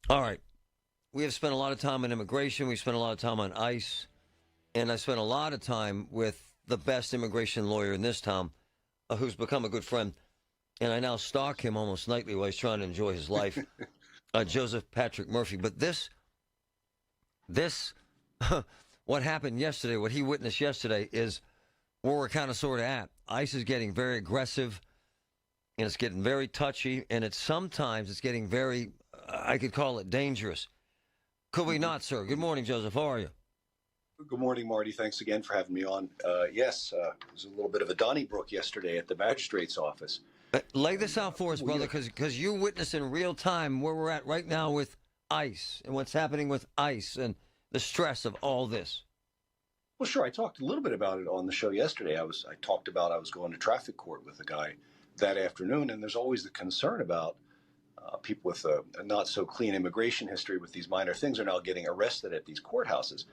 All right. We have spent a lot of time on immigration. We spent a lot of time on ICE. And I spent a lot of time with the best immigration lawyer in this town, who's become a good friend. And I now stalk him almost nightly while he's trying to enjoy his life, Joseph Patrick Murphy. But this, what happened yesterday, what he witnessed yesterday is where we're kind of sort of at. ICE is getting very aggressive, and it's getting very touchy, and sometimes it's getting very, I could call it dangerous. Could we not, sir? Good morning, Joseph. How are you? Good morning, Marty. Thanks again for having me on. Yes, it was a little bit of a Donnybrook yesterday at the magistrate's office. Lay this out for us, brother, because you witness in real time where we're at right now with ICE and what's happening with ICE and the stress of all this. Well, sure. I talked a little bit about it on the show yesterday. I talked about I was going to traffic court with a guy that afternoon, and there's always the concern about people with a not so clean immigration history with these minor things are now getting arrested at these courthouses.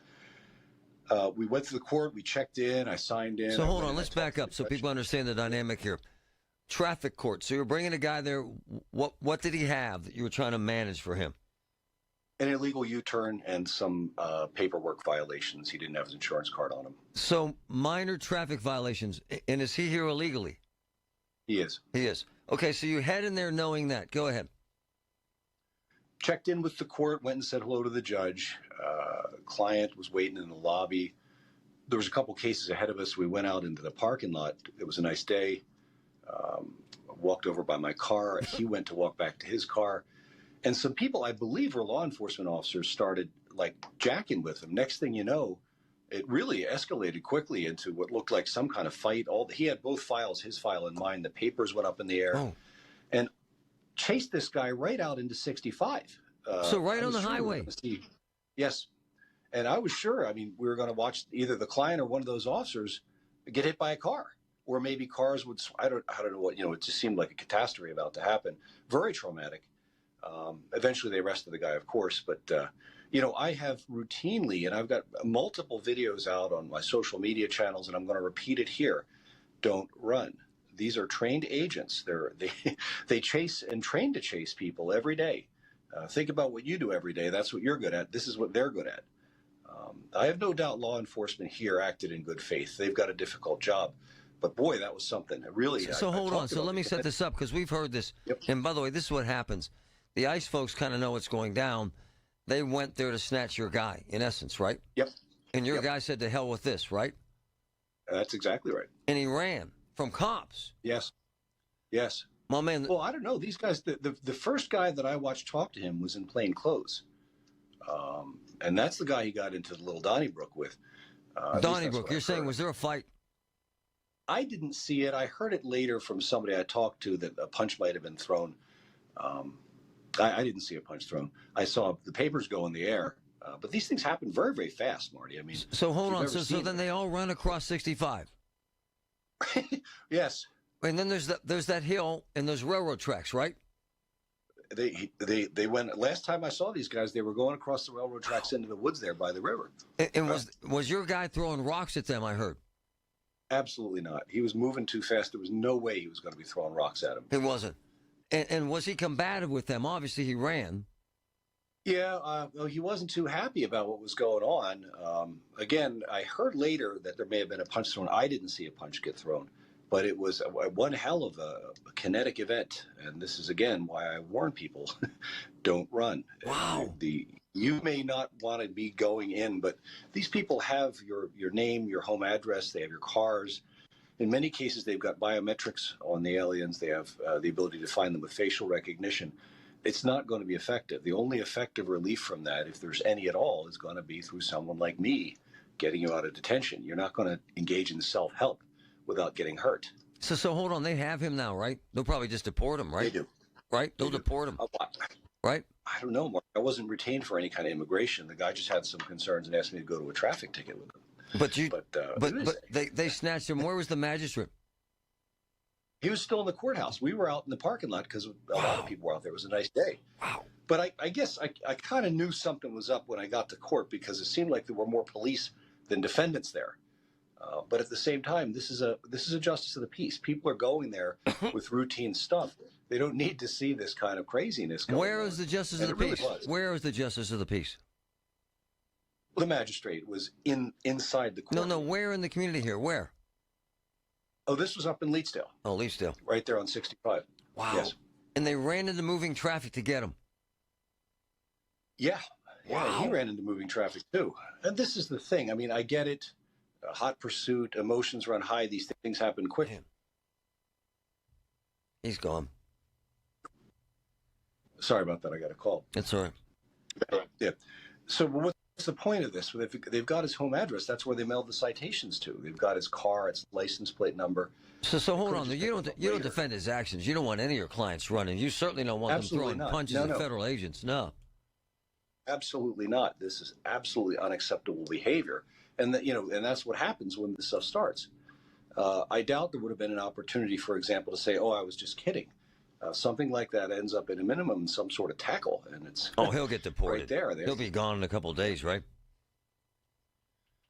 We went to the court. We checked in. I signed in. So hold on. Let's back up so people understand the dynamic here. Traffic court. So you're bringing a guy there. What did he have that you were trying to manage for him? An illegal U-turn and some paperwork violations. He didn't have his insurance card on him. So minor traffic violations. And is he here illegally? He is. He is. Okay, so you head in there knowing that. Go ahead. Checked in with the court, went and said hello to the judge. Client was waiting in the lobby. There was a couple cases ahead of us. We went out into the parking lot. It was a nice day. Walked over by my car. He went to walk back to his car. And some people, I believe, were law enforcement officers, started like jacking with him. Next thing you know, it really escalated quickly into what looked like some kind of fight. He had both files, his file and mine. The papers went up in the air and chased this guy right out into 65. So right on the highway. Yes. And I was sure, we were going to watch either the client or one of those officers get hit by a car. Or maybe cars would, I don't know what, it just seemed like a catastrophe about to happen. Very traumatic. Eventually they arrested the guy, of course. But, I have routinely, and I've got multiple videos out on my social media channels, and I'm going to repeat it here. Don't run. These are trained agents. They chase and train to chase people every day. Think about what you do every day. That's what you're good at. This is what they're good at. I have no doubt law enforcement here acted in good faith. They've got a difficult job. But boy, that was something that really. So hold on. So let me set this up because we've heard this. Yep. And by the way, this is what happens. The ICE folks kind of know what's going down. They went there to snatch your guy, in essence, right? Yep. And your guy said, to hell with this, right? That's exactly right. And he ran from cops. Yes. Yes. My man. Well, I don't know. These guys, the first guy that I watched talk to him was in plain clothes. And that's the guy he got into the little Donnybrook with. Donnybrook, you're saying, was there a fight? I didn't see it. I heard it later from somebody I talked to that a punch might have been thrown. I didn't see a punch thrown. I saw the papers go in the air. But these things happen very, very fast, Marty. So hold on. So then they all run across 65. Yes. And then there's that hill and those railroad tracks, right? They went. Last time I saw these guys, they were going across the railroad tracks into the woods there by the river. And was your guy throwing rocks at them? I heard. Absolutely not. He was moving too fast. There was no way he was going to be throwing rocks at him. He wasn't. And was he combative with them? Obviously, he ran. Yeah, he wasn't too happy about what was going on. Again, I heard later that there may have been a punch thrown. I didn't see a punch get thrown, but it was one hell of a kinetic event. And this is, again, why I warn people, don't run. Wow. You may not want to be going in, but these people have your name, your home address, they have your cars. In many cases, they've got biometrics on the aliens. They have the ability to find them with facial recognition. It's not going to be effective. The only effective relief from that, if there's any at all, is going to be through someone like me getting you out of detention. You're not going to engage in self-help without getting hurt. So hold on. They have him now, right? They'll probably just deport him, right? They do. Right? They'll deport him. Right? I don't know, Mark. I wasn't retained for any kind of immigration. The guy just had some concerns and asked me to go to a traffic ticket with him. But they snatched him. Where was the magistrate? He was still in the courthouse. We were out in the parking lot because a lot of people were out there. It was a nice day. Wow. But I guess I kind of knew something was up when I got to court because it seemed like there were more police than defendants there. But at the same time, this is a justice of the peace. People are going there with routine stuff. They don't need to see this kind of craziness going Where on. is the justice of And the it really peace? was. Where is the justice of the peace? The magistrate was inside the court. No. Where in the community here? Where? Oh, this was up in Leetsdale, Oh, Leafdale. right there on 65. Wow. Yes. And they ran into moving traffic to get him. Yeah. Wow. Yeah, he ran into moving traffic too. And this is the thing. I mean, I get it. A hot pursuit, emotions run high. These things happen quick. Man. He's gone. Sorry about that. I got a call. It's all right. Yeah. So what's the point of this? Well, they've got his home address. That's where they mailed the citations to. They've got his car, its license plate number. So hold on. just You pick it up don't later. defend his actions. You don't want any of your clients running. You certainly don't want Absolutely them throwing not. punches No, at no. federal agents. No. Absolutely not. This is absolutely unacceptable behavior. And and that's what happens when this stuff starts. I doubt there would have been an opportunity, for example, to say, "Oh, I was just kidding." Something like that ends up at a minimum some sort of tackle, and it's Oh, he'll get deported. right there. He'll be gone in a couple of days, right?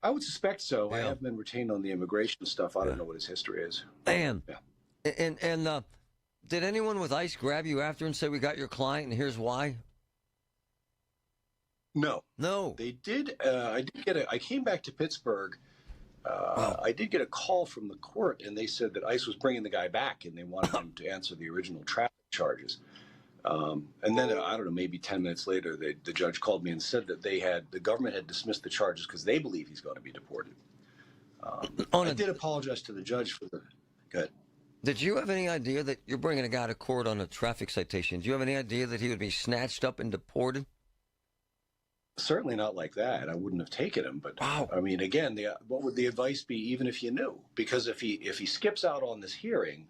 I would suspect so. I Yeah. have been retained on the immigration stuff. I Yeah. don't know what his history is. Man. Yeah. And did anyone with ICE grab you after and say, "We got your client, and here's why"? No, No. they did. I came back to Pittsburgh. Wow. I did get a call from the court, and they said that ICE was bringing the guy back, and they wanted him to answer the original traffic charges. And then I don't know, maybe 10 minutes later, the judge called me and said that the government had dismissed the charges because they believe he's going to be deported. I did apologize to the judge for the. Go ahead. Did you have any idea that you're bringing a guy to court on a traffic citation? Do you have any idea that he would be snatched up and deported? Certainly not like that. I wouldn't have taken him. But Wow. I mean, again, what would the advice be, even if you knew? Because if he skips out on this hearing,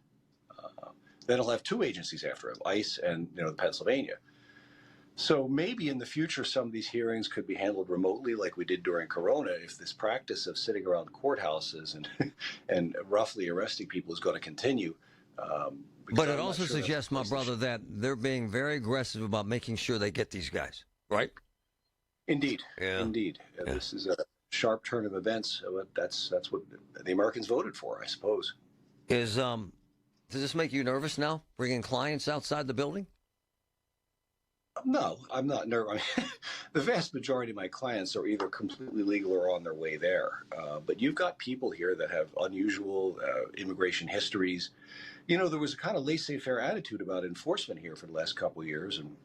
then he'll have two agencies after him, ICE and the Pennsylvania. So maybe in the future, some of these hearings could be handled remotely, like we did during Corona. If this practice of sitting around courthouses and roughly arresting people is going to continue. But it also suggests, my brother, that they're being very aggressive about making sure they get these guys, right? Indeed. Yeah. Indeed. Yeah. This is a sharp turn of events. But that's what the Americans voted for, I suppose. Does this make you nervous now, bringing clients outside the building? No, I'm not nervous. I mean, the vast majority of my clients are either completely legal or on their way there. But you've got people here that have unusual immigration histories. There was a kind of laissez-faire attitude about enforcement here for the last couple of years, and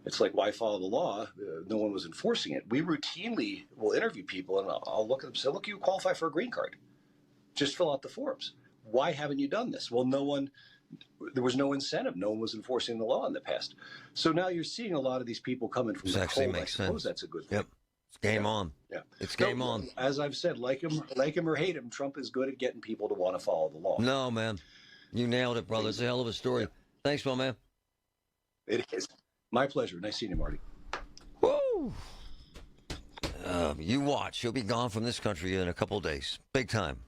it's like, why follow the law? No one was enforcing it. We routinely will interview people, and I'll look at them and say, look, you qualify for a green card. Just fill out the forms. Why haven't you done this? Well, there was no incentive. No one was enforcing the law in the past. So now you're seeing a lot of these people coming from This the actually cold. I makes suppose sense. that's a good thing. Yep. It's game Yeah. on. Yeah. It's game No, on. As I've said, like him or hate him, Trump is good at getting people to want to follow the law. No, man. You nailed it, brother. It's a hell of a story. Thanks, my man. It is. My pleasure. Nice seeing you, Marty. Woo! You watch. He'll be gone from this country in a couple of days. Big time.